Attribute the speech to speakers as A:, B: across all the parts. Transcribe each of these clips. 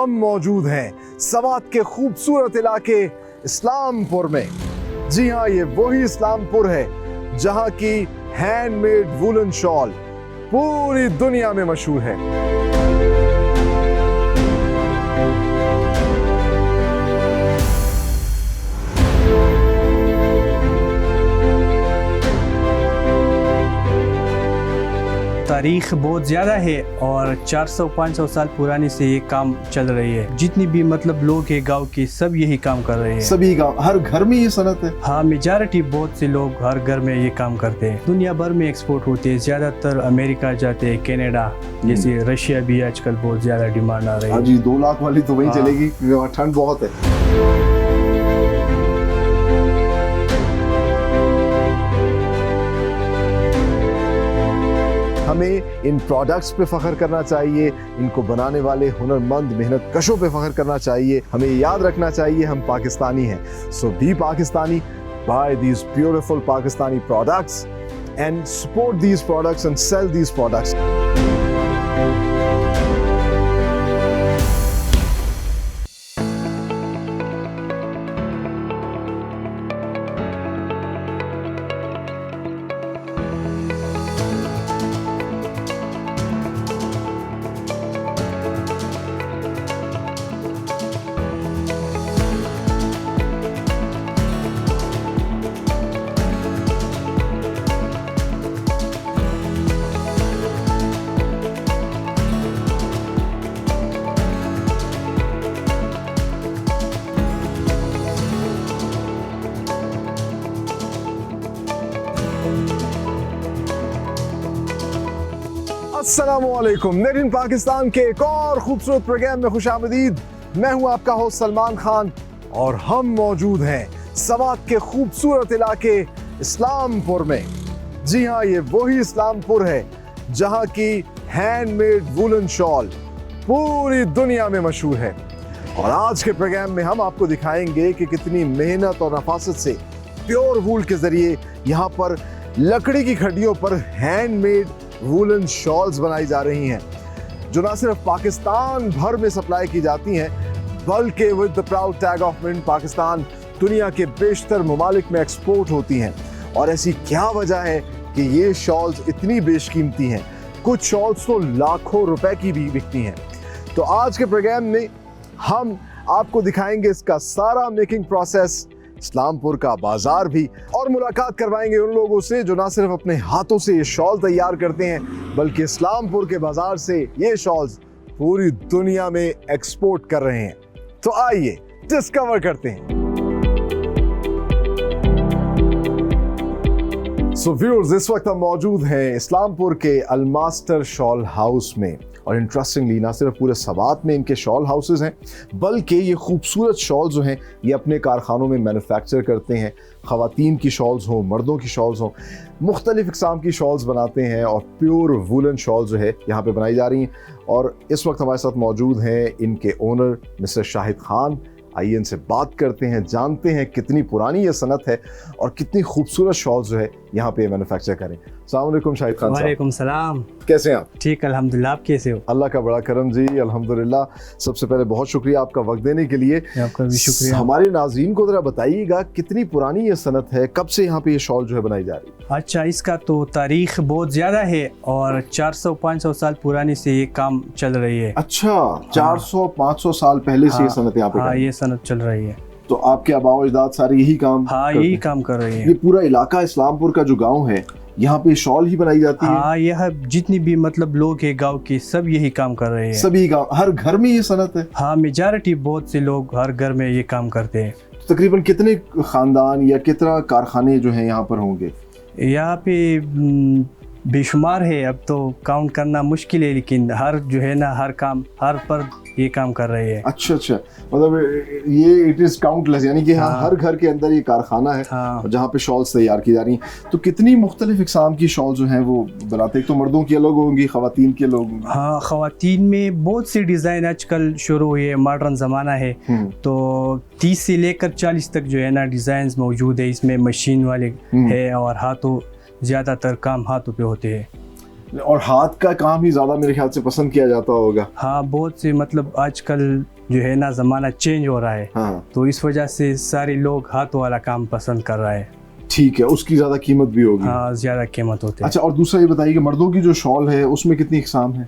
A: हम मौजूद हैं सवात के खूबसूरत इलाके इस्लामपुर में। जी हाँ, ये वही इस्लामपुर है जहाँ की हैंडमेड वूलन शॉल पूरी दुनिया में मशहूर है।
B: तारीख बहुत ज़्यादा है और 400-500 साल पुरानी से ये काम चल रही है। जितनी भी मतलब लोग हैं गांव के, सब यही काम कर रहे हैं।
A: सभी गांव, हर घर में ये सनत है।
B: हाँ, मेजॉरिटी बहुत से लोग हर घर में ये काम करते हैं। दुनिया भर में एक्सपोर्ट होते हैं, ज़्यादातर अमेरिका जाते हैं, कनाडा, जैसे रशिया भी आजकल बहुत ज़्यादा डिमांड आ रही है।
A: जी, 2 लाख वाली तो वहीं चलेगी, ठंड बहुत है। हमें इन प्रोडक्ट्स पे फख्र करना चाहिए, इनको बनाने वाले हुनरमंद मेहनत कशों पे फख्र करना चाहिए। हमें याद रखना चाहिए हम पाकिस्तानी हैं। So be Pakistani, buy these beautiful Pakistani products and support these products and sell these products. अस्सलामुअलैकुम, नेट इन पाकिस्तान के एक और खूबसूरत प्रोग्राम में खुशामदीद। मैं हूं आपका होस्ट सलमान खान और हम मौजूद हैं सवात के खूबसूरत इलाके इस्लामपुर में। जी हाँ, ये वही इस्लामपुर है जहाँ की हैंडमेड वूलन शॉल पूरी दुनिया में मशहूर है। और आज के प्रोग्राम में हम आपको दिखाएंगे कि कितनी मेहनत और नफासत से प्योर वूल के जरिए यहाँ पर लकड़ी की खड्डियों पर हैंडमेड वूलन शॉल्स बनाई जा रही हैं, जो न सिर्फ पाकिस्तान भर में सप्लाई की जाती हैं, बल्कि with the proud tag of made in Pakistan दुनिया के बेशतर ममालिक में एक्सपोर्ट होती हैं। और ऐसी क्या वजह है कि ये शॉल्स इतनी बेशकीमती हैं? कुछ शॉल्स तो लाखों रुपए की भी बिकती हैं। तो आज के प्रोग्राम में हम आपको दिखाएंगे इसका सारा मेकिंग प्रोसेस, इस्लामपुर का बाजार भी, और मुलाकात करवाएंगे उन लोगों से जो ना सिर्फ अपने हाथों से ये शॉल तैयार करते हैं, बल्कि इस्लामपुर के बाजार से ये शॉल्स पूरी दुनिया में एक्सपोर्ट कर रहे हैं। तो आइए डिस्कवर करते हैं। सो व्यूअर्स, इस वक्त हम मौजूद हैं इस्लामपुर के अलमास्टर शॉल हाउस में। और इंटरेस्टिंगली ना सिर्फ पूरे सवात में इनके शॉल हाउसेज हैं, बल्कि ये खूबसूरत शॉल जो हैं ये अपने कारखानों में मैन्युफैक्चर करते हैं। ख़वातीन की शॉल्स हों, मर्दों की शॉल्स हों, मुख्तलिफ इक़साम की शॉल्स बनाते हैं और प्योर वूलन शॉल जो है यहाँ पे बनाई जा रही हैं। और इस वक्त हमारे साथ मौजूद हैं इनके ओनर मिस्टर शाहिद खान। आइए इनसे बात करते हैं, जानते हैं कितनी पुरानी ये सनत है और कितनी खूबसूरत शॉल्स जो है यहाँ पे मैन्युफैक्चर करें। अस्सलाम वालेकुम शाहिद खान साहब।
B: वालेकुम सलाम।
A: कैसे हैं आप?
B: ठीक, अल्हम्दुलिल्लाह। आप कैसे हो?
A: अल्लाह का बड़ा करम जी, अल्हम्दुलिल्लाह। सबसे पहले बहुत शुक्रिया आपका वक्त देने के लिए।
B: आपका भी शुक्रिया।
A: हमारे नाज़रीन को ज़रा बताइएगा कितनी पुरानी ये सनत है, कब से यहाँ पे ये शॉल जो है बनाई जा रही है?
B: अच्छा, इसका तो तारीख बहुत ज़्यादा है और 400-500 साल पुरानी से ये काम चल रही है।
A: अच्छा, 400-500 साल पहले से ये सनत यहाँ पे?
B: हाँ, ये सनत चल रही है।
A: तो आपके आबाओ अजदाद सारे यही काम?
B: हाँ, यही काम कर रही है।
A: ये पूरा इलाका इस्लामपुर का जो गाँव है, यहाँ पे शॉल ही बनाई जाती है?
B: हाँ, यह जितनी भी मतलब लोग हैं गांव के, सब यही काम कर रहे हैं।
A: सभी गाँव, हर घर में ये सनत है?
B: हाँ, मेजॉरिटी बहुत से लोग हर घर में ये काम करते हैं।
A: तो तकरीबन कितने खानदान या कितना कारखाने जो हैं यहाँ पर होंगे?
B: यहाँ पे बेशुमार है, अब तो काउंट करना मुश्किल है, लेकिन हर जो है ना, हर काम, हर पर ये काम कर रहे हैं।
A: अच्छा, मतलब ये इट इज काउंटलेस, यानी कि हाँ, हर घर के अंदर ये कारखाना है।
B: हाँ।
A: जहाँ पे शॉल्स तैयार की जा रही हैं। तो कितनी मुख्तलिफ इक़साम की शॉल जो हैं वो बनाते हैं? तो मर्दों की अलग होंगी, ख़वातीन की अलग होंगी?
B: हाँ, ख़वातीन में बहुत सी डिज़ाइन आजकल शुरू हुई है, मॉडर्न ज़माना है, तो 30 से लेकर 40 तक जो है ना डिज़ाइन मौजूद है। इसमें मशीन वाले है और हाथों, ज़्यादातर काम हाथों पे होते हैं।
A: और हाथ का काम ही ज़्यादा मेरे ख्याल से पसंद किया जाता होगा।
B: हाँ, बहुत से मतलब आजकल जो है ना ज़माना चेंज हो रहा है,
A: हाँ
B: तो इस वजह से सारे लोग हाथ वाला काम पसंद कर रहा है।
A: ठीक है, उसकी ज़्यादा कीमत भी होगी।
B: हाँ, ज़्यादा कीमत होती है।
A: अच्छा, और दूसरा ये बताइए कि मर्दों की जो शॉल है उसमें कितनी इकसाम है?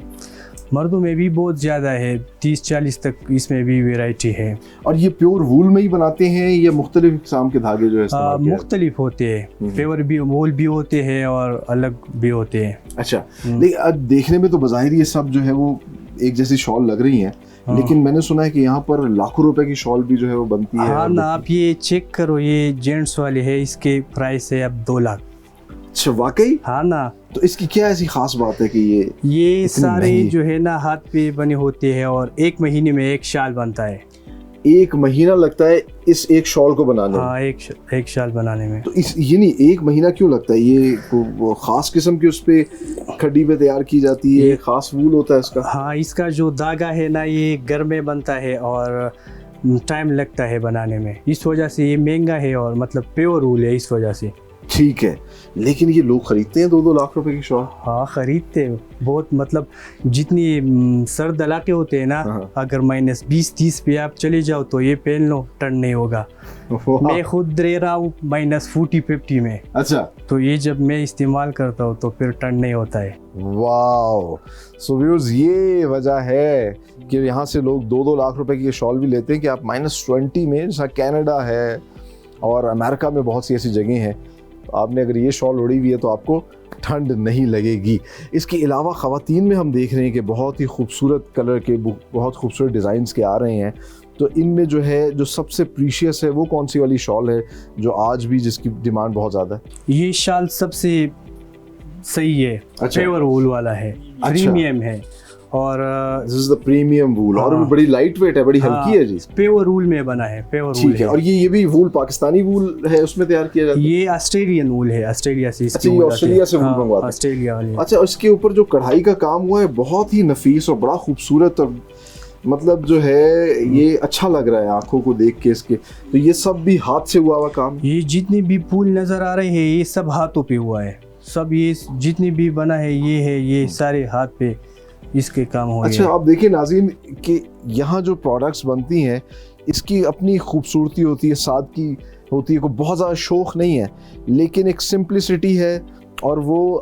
B: मर्दों में भी बहुत ज़्यादा है, 30-40 तक इसमें भी वैरायटी है।
A: और ये प्योर वूल में ही बनाते हैं या मुख्तलिफ इकसाम के धागे जो है इस्तेमाल किया?
B: मुख्तलिफ होते हैं, प्योर भी वूल भी होते हैं और अलग भी होते हैं।
A: अच्छा, लेकिन अब देखने में तो बज़ाहिर ये सब जो है वो एक जैसी शॉल लग रही हैं, लेकिन मैंने सुना है कि यहाँ पर लाखों रुपए की शॉल भी जो है वो बनती है।
B: हाँ ना, आप ये चेक करो, ये जेंट्स वाले है, इसके प्राइस है अब 2 लाख।
A: अच्छा, वाकई?
B: हाँ ना,
A: तो इसकी क्या ऐसी खास बात है कि
B: ये सारे
A: महंगी?
B: जो है ना हाथ पे बने होते हैं और 1 महीने में 1 शाल बनता है।
A: 1 महीना लगता है इस एक शॉल को बनाने में?
B: हाँ, एक शाल बनाने में।
A: तो इस ये नहीं, 1 महीना क्यों लगता है? ये वो खास किस्म की उस पे खड्डी पे तैयार की जाती है, खास वूल होता है इसका?
B: हाँ, इसका जो धागा है ना ये घर में बनता है और टाइम लगता है बनाने में, इस वजह से ये महंगा है और मतलब प्योर वूल है इस वजह से।
A: ठीक है, लेकिन ये लोग खरीदते हैं 2-2 लाख रुपए की शॉल?
B: हाँ, खरीदते हैं बहुत, मतलब जितनी सर्द इलाके होते हैं ना,
A: हाँ।
B: अगर -20-30 पे आप चले जाओ तो ये पहन लो, टर्न नहीं होगा। मैं खुद रह रहा हूँ -40-50 में,
A: अच्छा,
B: तो ये जब मैं इस्तेमाल करता हूँ तो फिर टर्न नहीं होता है।
A: वाओ। सो व्यूअर्स, ये वजह है कि यहाँ से लोग 2-2 लाख रुपए की ये शॉल भी लेते हैं कि आप -20 में, जैसा कनाडा है और अमेरिका में बहुत सी ऐसी जगह हैं, आपने अगर ये शॉल ओढ़ी हुई है तो आपको ठंड नहीं लगेगी। इसके अलावा ख़वातीन में हम देख रहे हैं कि बहुत ही खूबसूरत कलर के, बहुत खूबसूरत डिज़ाइंस के आ रहे हैं। तो इनमें जो है, जो सबसे प्रीशियस है वो कौन सी वाली शॉल है जो आज भी जिसकी डिमांड बहुत ज़्यादा है?
B: ये शाल सबसे सही है,
A: अच्छा।
B: प्योर वूल वाला है, प्रीमियम है और
A: दिस इज द प्रीमियम वूल। और
B: हाँ।
A: वो बड़ी लाइट वेट है, बड़ी हल्की है जी।
B: प्योर वूल में बना है, प्योर वूल
A: ठीक है। और ये भी वूल पाकिस्तानी वूल है, उसमें तैयार किया जाता है?
B: ये ऑस्ट्रेलियन वूल है, ऑस्ट्रेलिया से इसकी
A: अच्छा, ये
B: वूल आती है।
A: ऑस्ट्रेलिया से वूल
B: हाँ,
A: मंगवाते हैं?
B: ऑस्ट्रेलिया वाली।
A: अच्छा, इसके ऊपर जो कढ़ाई का काम हुआ है बहुत ही नफीस और बड़ा खूबसूरत, और मतलब जो है ये अच्छा लग रहा है आंखों को देख के इसके। तो ये सब भी हाथ से हुआ हुआ काम?
B: ये जितने भी फूल नजर आ रहे हैं ये सब हाथों पे हुआ है, सब ये जितनी भी बना है ये है, ये सारे हाथ पे इसके काम हो।
A: अच्छा, आप देखिए नाज़रीन कि यहाँ जो प्रोडक्ट्स बनती हैं इसकी अपनी खूबसूरती होती है, सादगी होती है, कोई बहुत ज़्यादा शौक नहीं है, लेकिन एक सिंप्लिसिटी है और वो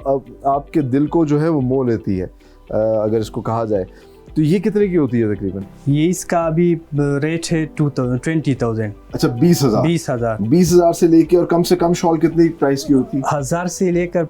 A: आपके दिल को जो है वो मोह लेती है, अगर इसको कहा जाए। तो ये कितने की होती है तकरीबन? ये
B: इसका अभी रेट है 20,000।
A: अच्छा, 20,000। 20,000 से लेके, और कम से कम शॉल कितनी प्राइस की होती है?
B: 1000 से लेकर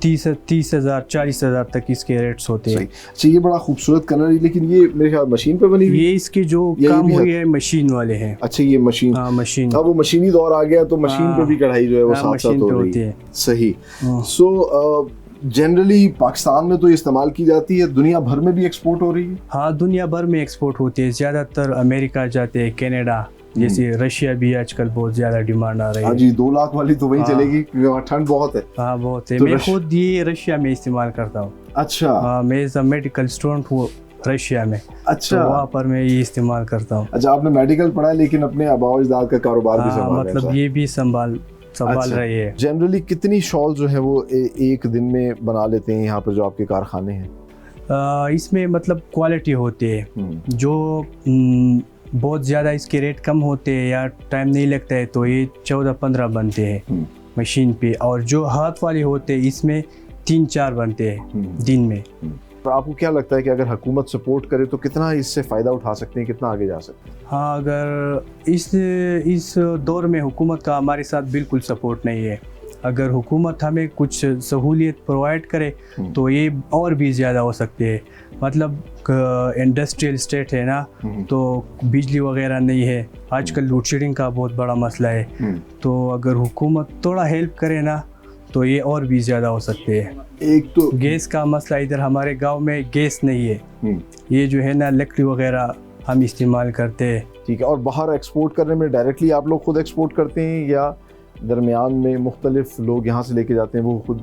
B: 30,000 40,000 तक इसके रेट्स होते हैं।
A: अच्छा, ये बड़ा खूबसूरत कलर है, लेकिन ये मेरे ख्याल मशीन पे बनी हुई?
B: ये इसके जो काम हुई है मशीन वाले हैं।
A: अच्छा, ये मशीन?
B: हाँ, मशीन।
A: अब वो मशीनी दौर आ गया तो मशीन पे भी कढ़ाई जो है वो साथ साथ हो रही है। सही। सो जनरली पाकिस्तान में तो ये इस्तेमाल की जाती है, दुनिया भर में भी एक्सपोर्ट हो रही है?
B: हाँ, दुनिया भर में एक्सपोर्ट होती है, ज़्यादातर अमेरिका जाते हैं, कनाडा, जैसे रशिया भी आजकल बहुत ज़्यादा डिमांड आ रही है।
A: हाँ जी, 2 लाख वाली तो वहीं चलेगी क्योंकि वहाँ ठंड बहुत है।
B: हाँ, बहुत है।
A: तो
B: मैं खुद ये रशिया में इस्तेमाल करता हूँ।
A: अच्छा।
B: हाँ, मैं एज अ मेडिकल स्टूडेंट हूँ रशिया में।
A: अच्छा,
B: तो वहाँ पर मैं ये इस्तेमाल करता हूँ।
A: अच्छा, आपने मेडिकल पढ़ा है लेकिन अपने आबा अजदाद का कारोबार भी संभाल रहे हैं?
B: मतलब ये भी संभाल रही है।
A: जनरली कितनी शॉल जो है वो एक दिन में बना लेते हैं यहाँ पर जो आपके कारखाने हैं?
B: इसमें मतलब क्वालिटी होती है, जो बहुत ज़्यादा इसके रेट कम होते हैं या टाइम नहीं लगता है तो ये 14-15 बनते हैं मशीन पे, और जो हाथ वाले होते हैं इसमें 3-4 बनते हैं दिन में।
A: तो आपको क्या लगता है कि अगर हुकूमत सपोर्ट करे तो कितना इससे फ़ायदा उठा सकते हैं, कितना आगे जा सकते हैं?
B: हाँ, अगर इस दौर में हुकूमत का हमारे साथ बिल्कुल सपोर्ट नहीं है। अगर हुकूमत हमें कुछ सहूलियत प्रोवाइड करे तो ये और भी ज़्यादा हो सकते हैं। मतलब इंडस्ट्रियल स्टेट है ना, तो बिजली वगैरह नहीं है, आजकल लोड शेडिंग का बहुत बड़ा मसला है। तो अगर हुकूमत थोड़ा हेल्प करे ना तो ये और भी ज़्यादा हो सकते हैं।
A: एक तो
B: गैस का मसला, इधर हमारे गांव में गैस नहीं है, ये जो है ना लकड़ी वगैरह हम इस्तेमाल करते हैं।
A: ठीक है। और बाहर एक्सपोर्ट करने में डायरेक्टली आप लोग खुद एक्सपोर्ट करते हैं या दरमियान में मुख्तलिफ लोग यहाँ से लेके जाते हैं वो खुद?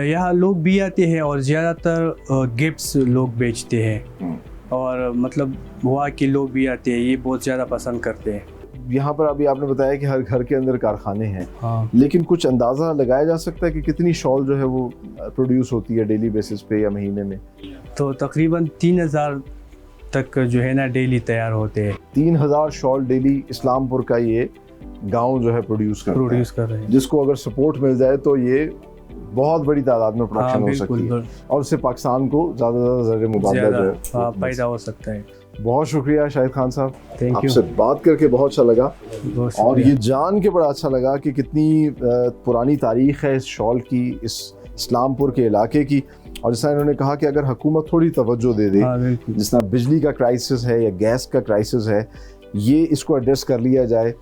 B: यहाँ लोग भी आते हैं और ज़्यादातर गिफ्ट्स लोग बेचते हैं, और मतलब वहाँ के लोग भी आते हैं, ये बहुत ज़्यादा पसंद करते हैं।
A: यहाँ पर अभी आपने बताया कि हर घर के अंदर कारखाने हैं।
B: हाँ।
A: लेकिन कुछ अंदाज़ा लगाया जा सकता है कि कितनी शॉल जो है वो प्रोड्यूस होती है डेली बेसिस पे या महीने में?
B: तो तकरीबन 3,000 तक जो है ना डेली तैयार होते हैं।
A: 3000 शॉल डेली इस्लामपुर का ये गांव जो है प्रोड्यूस कर रहे हैं, जिसको अगर सपोर्ट मिल जाए तो ये बहुत बड़ी तादाद में प्रोडक्शन हो सकती है और उससे पाकिस्तान को ज़्यादा से ज़्यादा ज़रिए मुबादला जो है
B: फायदा हो सकता है।
A: बहुत शुक्रिया शाहिद खान साहब,
B: थैंक यू।
A: आपसे बात करके बहुत अच्छा लगा और ये जान के बड़ा अच्छा लगा कि कितनी पुरानी तारीख है इस शॉल की, इस इस्लामपुर के इलाके की। और जिस तरह इन्होंने कहा कि अगर हुकूमत थोड़ी तवज्जो दे दे, जिस तरह बिजली का क्राइसिस है या गैस का क्राइसिस है, ये इसको एड्रेस कर लिया जाए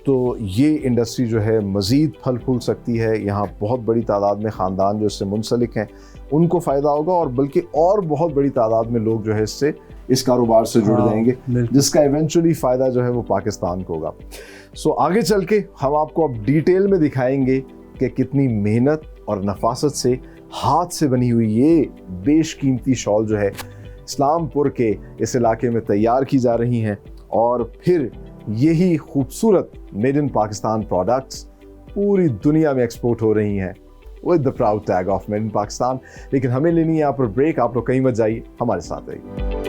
A: तो ये इंडस्ट्री जो है मज़ीद फल फूल सकती है। यहाँ बहुत बड़ी तादाद में ख़ानदान जो इससे मुंसलिक हैं उनको फ़ायदा होगा और बल्कि और बहुत बड़ी तादाद में लोग जो है इससे इस कारोबार से जुड़ जाएंगे, जिसका इवेंचुअली फ़ायदा जो है वो पाकिस्तान को होगा। सो आगे चल के हम आपको अब डिटेल में दिखाएंगे कि कितनी मेहनत और नफासत से हाथ से बनी हुई ये बेशकीमती शॉल जो है इस्लामपुर के इस इलाके में तैयार की जा रही हैं और फिर यही खूबसूरत मेड इन पाकिस्तान प्रोडक्ट्स पूरी दुनिया में एक्सपोर्ट हो रही हैं with the proud tag of made in Pakistan. लेकिन हमें लेनी है यहाँ पर ब्रेक, आप लोग कहीं मत जाइए, हमारे साथ रहिए।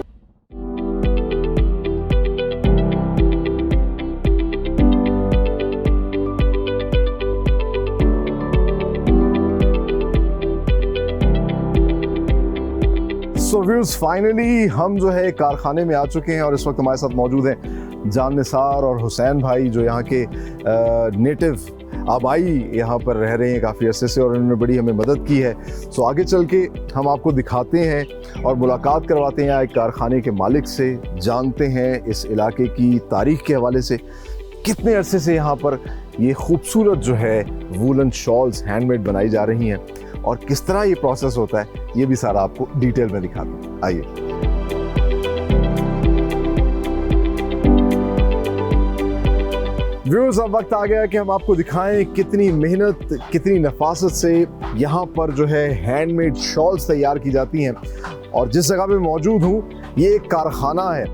A: सो व्यूअर्स, फाइनली हम जो है कारखाने में आ चुके हैं और इस वक्त हमारे साथ मौजूद हैं जान निसार और हुसैन भाई, जो यहाँ के नेटिव आबाई यहाँ पर रह रहे हैं काफ़ी अरसे से और उन्होंने बड़ी हमें मदद की है। सो आगे चल के हम आपको दिखाते हैं और मुलाकात करवाते हैं एक कारखाने के मालिक से, जानते हैं इस इलाके की तारीख के हवाले से कितने अरसे से यहाँ पर ये खूबसूरत जो है वूलन शॉल्स हैंडमेड बनाई जा रही हैं और किस तरह ये प्रोसेस होता है, ये भी सारा आपको डिटेल में दिखाते हैं। आइए। व्यूअर्स, अब वक्त आ गया कि हम आपको दिखाएं कितनी मेहनत, कितनी नफासत से यहाँ पर जो है हैंडमेड शॉल्स तैयार की जाती हैं। और जिस जगह पे मौजूद हूँ ये एक कारखाना है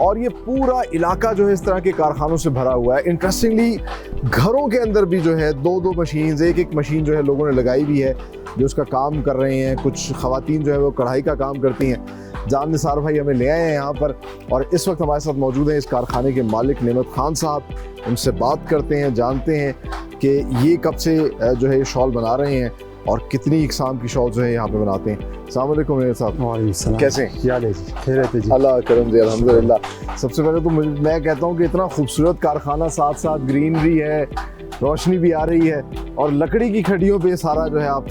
A: और ये पूरा इलाका जो है इस तरह के कारखानों से भरा हुआ है। इंटरेस्टिंगली घरों के अंदर भी जो है दो दो मशीन, एक मशीन जो है लोगों ने लगाई भी है जो उसका काम कर रहे हैं। कुछ ख़वातीन जो है वो कढ़ाई का काम करती हैं। जान निसार भाई हमें ले आए हैं यहाँ पर और इस वक्त हमारे साथ मौजूद हैं इस कारखाने के मालिक नेमत खान साहब। उनसे बात करते हैं, जानते हैं कि ये कब से जो है शॉल बना रहे हैं और कितनी इकसाम की शॉल जो है यहाँ पे बनाते हैं। अस्सलाम वालेकुम मेरे साहब, कैसे हैं?
C: क्या जी, खैरियत है जी।
A: अल्लाह करम दे, अल्हम्दुलिल्लाह। सबसे पहले तो मैं कहता हूँ कि इतना खूबसूरत कारखाना, साथ साथ ग्रीनरी है, रोशनी भी आ रही है और लकड़ी की खड़ियों पे सारा जो है आप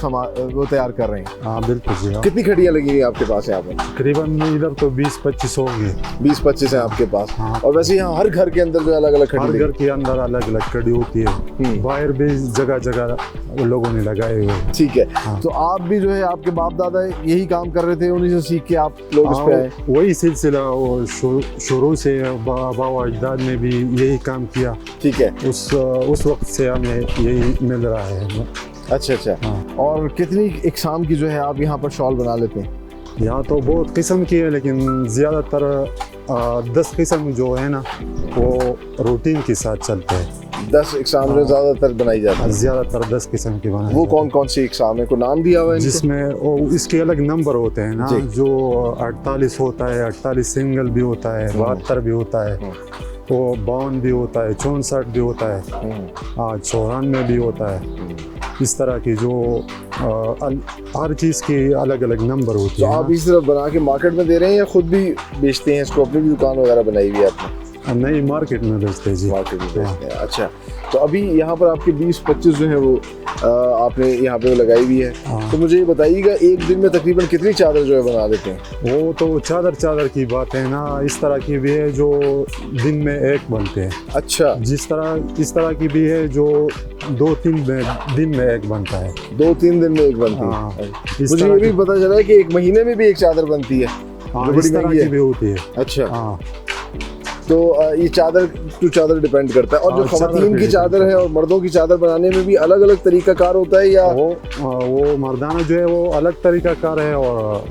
A: वो तैयार कर रहे हैं।
C: हाँ बिल्कुल जी।
A: कितनी खड़ियाँ लगी हुई आपके पास यहाँ पर?
C: तकरीबन इधर तो 20-25 होंगे।
A: 20-25 है आपके पास।
C: हाँ।
A: और वैसे यहाँ हर घर के अंदर जो अलग अलग खड़ी,
C: हर घर के अंदर अलग अलग खड़ी होती है, बाहर भी जगह जगह लोगों ने लगाए हुए हैं।
A: ठीक है।
C: हाँ।
A: तो आप भी जो है आपके बाप दादा यही काम कर रहे थे, उन्हीं से सीख के आप लोग इस पे आए?
C: वही सिलसिला शुरू से बाबा अजदाद ने भी यही काम किया।
A: ठीक है।
C: उस वक्त से हमें यही मिल रहा है।
A: अच्छा अच्छा।
C: हाँ।
A: और कितनी इकसाम की जो है आप यहाँ पर शॉल बना लेते हैं?
C: यहाँ तो बहुत किस्म की है लेकिन ज़्यादातर 10 किस्म जो है ना वो रूटीन के साथ चलते हैं।
A: 10 इकसाम जो ज़्यादातर बनाई जाती है?
C: ज़्यादातर 10 किस्म की बनाई।
A: वो कौन कौन सी इकसाम है, कोई नाम दिया हुआ है
C: जिसमें इसके अलग नंबर होते हैं ना, जो 48 होता है, 48 सिंगल भी होता है, 72 भी होता है, वो 52 भी होता है, 64 भी होता है, 94 भी होता है। इस तरह की जो हर चीज़ की अलग अलग नंबर होती है।
A: तो आप इस तरह बना के मार्केट में दे रहे हैं या खुद भी बेचते हैं इसको? अपनी भी दुकान वगैरह बनाई हुई है आपने?
C: नहीं, मार्केट में बेचते हैं जी।
A: मार्केट में बेचते हैं। अच्छा, तो अभी यहाँ पर आपके 20-25 जो है वो आपने यहाँ पे लगाई हुई है। तो मुझे ये बताइएगा एक दिन में तकरीबन कितनी चादर जो है बना देते हैं?
C: वो तो चादर की बात है ना, इस तरह की भी है जो दिन में एक बनते हैं।
A: अच्छा।
C: इस तरह की भी है जो 2-3 दिन में एक बनता है।
A: 2-3 दिन में एक बनती है। मुझे ये भी पता चला है कि एक महीने में भी एक चादर बनती है।
C: इस तरह की भी होती है।
A: अच्छा। हाँ। तो ये चादर टू चादर डिपेंड करता है। और जो ख़वातीन की चादर है और मर्दों की चादर बनाने में भी अलग अलग तरीका कार होता है या?
C: वो मर्दाना जो है वो अलग तरीका कार है और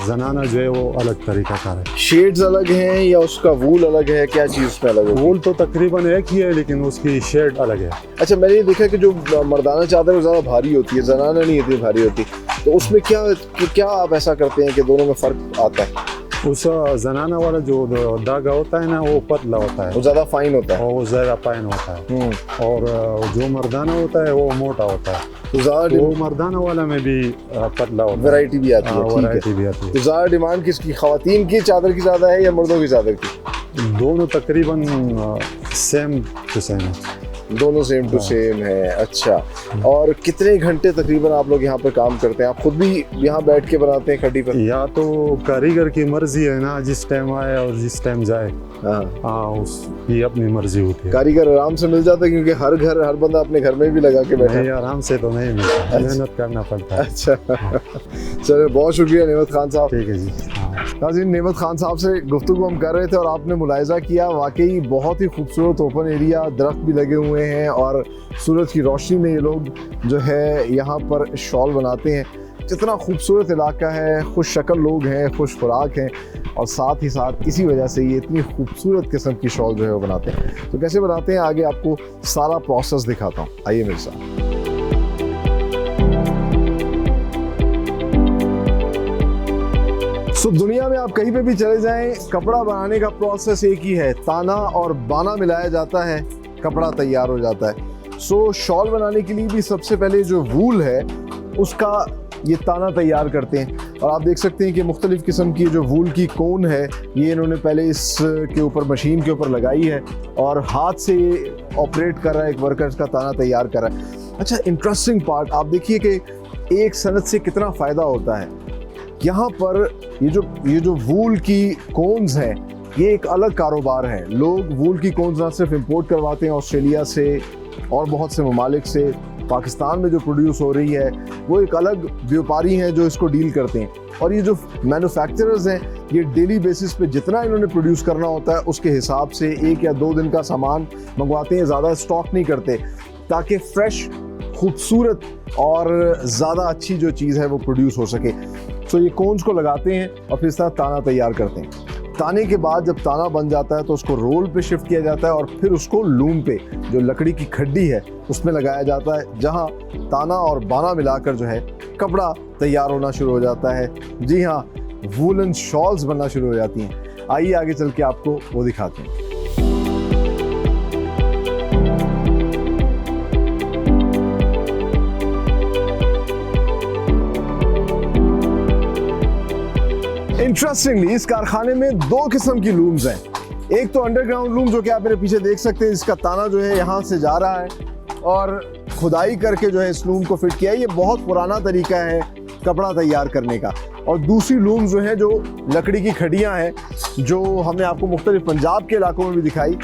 C: जनाना जो है वो अलग तरीका कार है।
A: शेड्स अलग हैं या उसका वूल अलग है? क्या चीज़ उसमें अलग है?
C: वूल तो तकरीबन एक ही है लेकिन उसकी शेड अलग है।
A: अच्छा, मैंने ये देखा कि जो मर्दाना चादर वो ज़्यादा भारी होती है, जनाना नहीं इतनी भारी होती, तो उसमें क्या आप ऐसा करते हैं कि दोनों में फ़र्क आता है?
C: उस जनाना वाला जो धागा होता है ना वो पतला होता
A: वो
C: है
A: ज्यादा फाइन होता है।
C: और वो ज़्यादा पाइन होता है, और जो मर्दाना होता है वो मोटा होता है।
A: तो ज्यादा
C: वो मर्दाना वाला में भी पतला होता है,
A: वैरायटी भी आती है। ठीक
C: वैरायटी
A: है।
C: भी आती
A: तो ज्यादा डिमांड किसकी, खवातीन की चादर की ज्यादा है या मर्दों की चादर की?
C: है। दोनों तकरीबन सेम टू सेम है।
A: दोनों सेम टू सेम है। अच्छा, और कितने घंटे तकरीबन आप लोग यहाँ पर काम करते हैं? आप खुद भी यहाँ बैठ के बनाते हैं खड्डी पर?
C: या तो कारीगर की मर्जी है ना, जिस टाइम आए और जिस टाइम जाए।
A: हाँ,
C: उसकी अपनी मर्जी होती है।
A: कारीगर आराम से मिल जाता है क्योंकि हर बंदा अपने घर में भी लगा के बैठा है।
C: नहीं, आराम से तो नहीं मिलता, मेहनत करना पड़ता है।
A: अच्छा, चलो बहुत शुक्रिया नेमत खान साहब।
C: ठीक है जी।
A: नाज़रीन, नेमत खान साहब से गुफ्तगू हम कर रहे थे और आपने मुलाहिज़ा किया, वाकई बहुत ही खूबसूरत ओपन एरिया, दरख्त भी लगे हुए हैं और सूरज की रोशनी में ये लोग जो है यहाँ पर शॉल बनाते हैं। जितना खूबसूरत इलाका है, खुश शक्ल लोग हैं, खुश खुराक हैं, और साथ ही साथ इसी वजह से ये इतनी खूबसूरत किस्म की शॉल जो है वो बनाते हैं। तो कैसे बनाते हैं आगे आपको सारा प्रोसेस दिखाता हूँ, आइए मेरे साथ। सो दुनिया में आप कहीं पे भी चले जाएं, कपड़ा बनाने का प्रोसेस एक ही है, ताना और बाना मिलाया जाता है, कपड़ा तैयार हो जाता है। सो शॉल बनाने के लिए भी सबसे पहले जो वूल है उसका ये ताना तैयार करते हैं, और आप देख सकते हैं कि मुख्तलिफ़ किस्म की जो वूल की कोन है ये इन्होंने पहले इसके ऊपर मशीन के ऊपर लगाई है और हाथ से ये ऑपरेट कर रहा है, एक वर्कर का ताना तैयार कर रहा है। अच्छा, इंटरेस्टिंग पार्ट आप देखिए कि एक सनत से कितना फ़ायदा होता है। यहाँ पर ये जो वूल की कोन्स हैं ये एक अलग कारोबार है। लोग वूल की कोन्स ना सिर्फ इंपोर्ट करवाते हैं ऑस्ट्रेलिया से और बहुत से ममालिक से, पाकिस्तान में जो प्रोड्यूस हो रही है वो एक अलग व्यापारी हैं जो इसको डील करते हैं, और ये जो मैन्युफैक्चरर्स हैं ये डेली बेसिस पे जितना इन्होंने प्रोड्यूस करना होता है उसके हिसाब से 1 या 2 दिन का सामान मंगवाते हैं, ज़्यादा स्टॉक नहीं करते, ताकि फ्रेश, खूबसूरत और ज़्यादा अच्छी जो चीज़ है वो प्रोड्यूस हो सके। सो ये कोन्स को लगाते हैं और फिर इस तरह ताना तैयार करते हैं। ताने के बाद जब ताना बन जाता है तो उसको रोल पे शिफ्ट किया जाता है और फिर उसको लूम पे, जो लकड़ी की खड्डी है, उसमें लगाया जाता है, जहां ताना और बाना मिलाकर जो है कपड़ा तैयार होना शुरू हो जाता है। जी हाँ, वूलन शॉल्स बनना शुरू हो जाती हैं। आइए आगे चल के आपको वो दिखाते हैं। इंटरेस्टिंगली इस कारखाने में 2 किस्म की लूम्स हैं। एक तो अंडरग्राउंड लूम जो कि आप मेरे पीछे देख सकते हैं, इसका ताना जो है यहाँ से जा रहा है और खुदाई करके जो है इस लूम को फिट किया है। ये बहुत पुराना तरीका है कपड़ा तैयार करने का। और दूसरी लूम जो है जो लकड़ी की खड़ियाँ हैं, जो हमने आपको मुख्तलिफ पंजाब के इलाकों में भी दिखाई,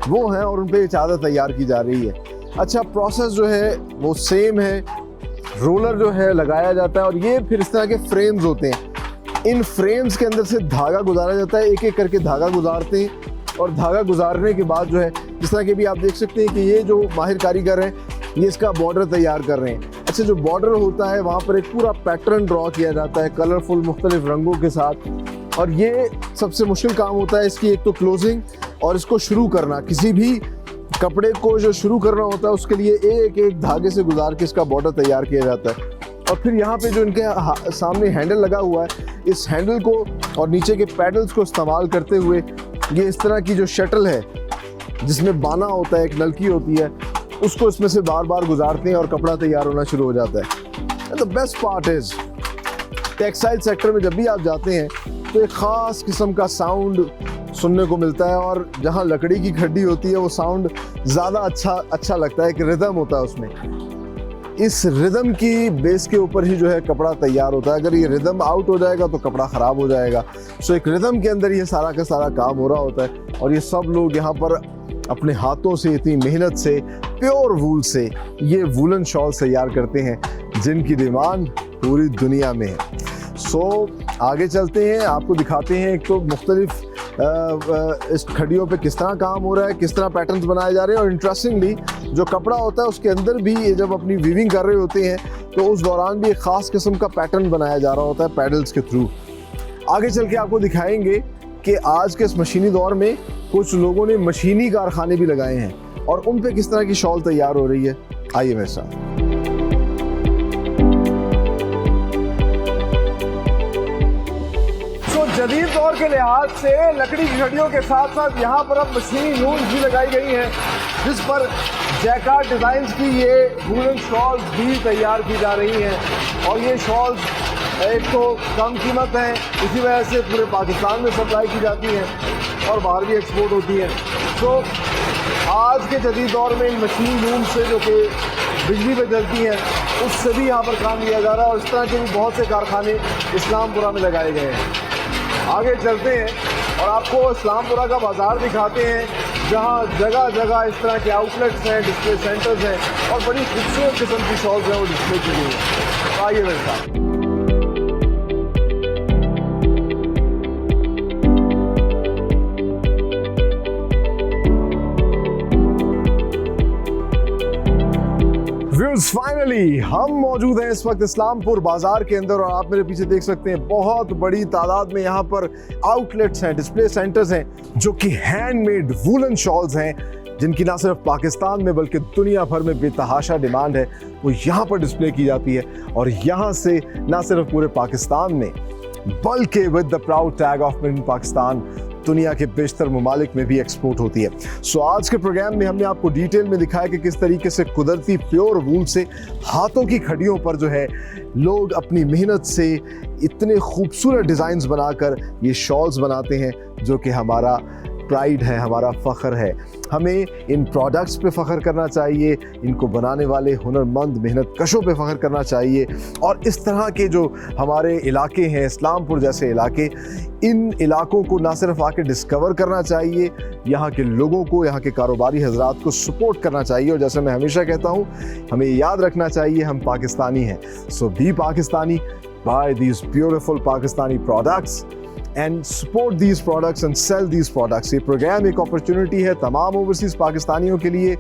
A: वो हैं और उन पर चादर तैयार की जा रही है। अच्छा, प्रोसेस जो है वो सेम है। रोलर जो है लगाया जाता है और ये फिर इस तरह के फ्रेम्स होते हैं। इन फ्रेम्स के अंदर से धागा गुजारा जाता है, एक एक करके धागा गुजारते हैं, और धागा गुजारने के बाद जो है जिस तरह के भी आप देख सकते हैं कि ये जो माहिर कारीगर हैं ये इसका बॉर्डर तैयार कर रहे हैं। अच्छा, जो बॉर्डर होता है वहाँ पर एक पूरा पैटर्न ड्रॉ किया जाता है कलरफुल मुख्तलिफ रंगों के साथ, और ये सबसे मुश्किल काम होता है इसकी, एक तो क्लोजिंग और इसको शुरू करना। किसी भी कपड़े को जो शुरू करना होता है उसके लिए एक एक धागे से गुजार के इसका बॉर्डर तैयार किया जाता है। और फिर यहाँ पे जो इनके सामने हैंडल लगा हुआ है, इस हैंडल को और नीचे के पैडल्स को इस्तेमाल करते हुए ये इस तरह की जो शटल है जिसमें बाना होता है, एक नलकी होती है, उसको इसमें से बार बार गुजारते हैं और कपड़ा तैयार होना शुरू हो जाता है। The best part is textile sector में जब भी आप जाते हैं तो एक ख़ास किस्म का साउंड सुनने को मिलता है, और जहाँ लकड़ी की खड्डी होती है वो साउंड ज़्यादा अच्छा लगता है, एक रिदम होता है उसमें। इस रिदम की बेस के ऊपर ही जो है कपड़ा तैयार होता है। अगर ये रिदम आउट हो जाएगा तो कपड़ा ख़राब हो जाएगा। सो एक रिदम के अंदर ये सारा का सारा काम हो रहा होता है, और ये सब लोग यहाँ पर अपने हाथों से इतनी मेहनत से प्योर वूल से ये वूलन शॉल तैयार करते हैं जिनकी डिमांड पूरी दुनिया में है। सो आगे चलते हैं, आपको दिखाते हैं एक तो मुख्तलिफ इस खड़ियों पे किस तरह काम हो रहा है, किस तरह पैटर्न्स बनाए जा रहे हैं। और इंटरेस्टिंगली जो कपड़ा होता है उसके अंदर भी ये जब अपनी वीविंग कर रहे होते हैं तो उस दौरान भी एक ख़ास किस्म का पैटर्न बनाया जा रहा होता है पैडल्स के थ्रू। आगे चल के आपको दिखाएंगे कि आज के इस मशीनी दौर में कुछ लोगों ने मशीनी कारखाने भी लगाए हैं और उन पे किस तरह की शॉल तैयार हो रही है। आइए मेरे साथ। जदीद दौर के लिहाज से लकड़ी की घड़ियों के साथ साथ यहाँ पर अब मशीनी लूम्स भी लगाई गई हैं, जिस पर जैकार्ड डिज़ाइंस की ये वूलन शॉल्स भी तैयार की जा रही हैं। और ये शॉल्स एक तो कम कीमत है, इसी वजह से पूरे पाकिस्तान में सप्लाई की जाती हैं और बाहर भी एक्सपोर्ट होती हैं। तो आज के जदीद दौर में इन मशीन लूम से जो कि बिजली पे चलती हैं, उससे भी यहाँ पर काम लिया जा रहा है और इस तरह के भी बहुत से कारखाने इस्लामपुरा में लगाए गए हैं। आगे चलते हैं और आपको इस्लामपुरा का बाज़ार दिखाते हैं, जहाँ जगह जगह इस तरह के आउटलेट्स हैं, डिस्प्ले सेंटर्स हैं और बड़ी खूबसूरत किस्म की शॉल्स हैं वो डिस्प्ले की गई हैं। तो आइए मेरे साथ। फाइनली हम मौजूद हैं इस वक्त इस्लामपुर बाजार के अंदर और आप मेरे पीछे देख सकते हैं बहुत बड़ी तादाद में यहाँ पर आउटलेट्स हैं, डिस्प्ले सेंटर्स हैं, जो कि हैंडमेड वूलन शॉल्स हैं, जिनकी ना सिर्फ पाकिस्तान में बल्कि दुनिया भर में बेतहाशा डिमांड है। वो यहाँ पर डिस्प्ले की जाती है और यहाँ से ना सिर्फ पूरे पाकिस्तान में बल्कि with the proud tag of made in Pakistan दुनिया के बेशतर ममालिक में भी एक्सपोर्ट होती है। सो आज के प्रोग्राम में हमने आपको डिटेल में दिखाया कि किस तरीके से कुदरती प्योर वूल से हाथों की खड़ियों पर जो है लोग अपनी मेहनत से इतने खूबसूरत डिज़ाइंस बनाकर ये शॉल्स बनाते हैं, जो कि हमारा प्राइड है, हमारा फ़ख्र है। हमें इन प्रोडक्ट्स पे फ़ख्र करना चाहिए, इनको बनाने वाले हुनरमंद मेहनत कशों पे फ़ख्र करना चाहिए और इस तरह के जो हमारे इलाके हैं, इस्लामपुर जैसे इलाके, इन इलाकों को ना सिर्फ आके डिस्कवर करना चाहिए, यहाँ के लोगों को, यहाँ के कारोबारी हजरात को सपोर्ट करना चाहिए। और जैसे मैं हमेशा कहता हूँ, हमें याद रखना चाहिए हम पाकिस्तानी हैं। So be Pakistani, buy these beautiful Pakistani products and support these products and sell these products। ये प्रोग्राम एक अपॉर्चुनिटी है तमाम ओवरसीज़ पाकिस्तानियों के लिए।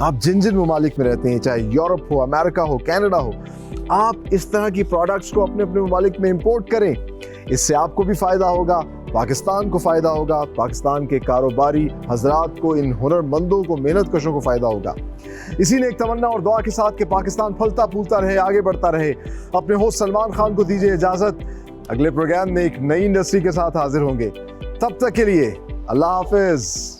A: आप जिन जिन ममालिक में रहते हैं, चाहे यूरोप हो, अमेरिका हो, कनाडा हो, आप इस तरह की प्रोडक्ट्स को अपने अपने ममालिक में इंपोर्ट करें। इससे आपको भी फ़ायदा होगा, पाकिस्तान को फ़ायदा होगा, पाकिस्तान के कारोबारी हजरात को, इन हुनरमंदों को, मेहनत कशों को फ़ायदा होगा। इसी ने एक तमन्ना और दुआ के साथ कि पाकिस्तान फलता फूलता रहे, आगे बढ़ता रहे, अपने होस्ट सलमान खान को दीजिए इजाज़त। अगले प्रोग्राम में एक नई इंडस्ट्री के साथ हाजिर होंगे। तब तक के लिए अल्लाह हाफिज।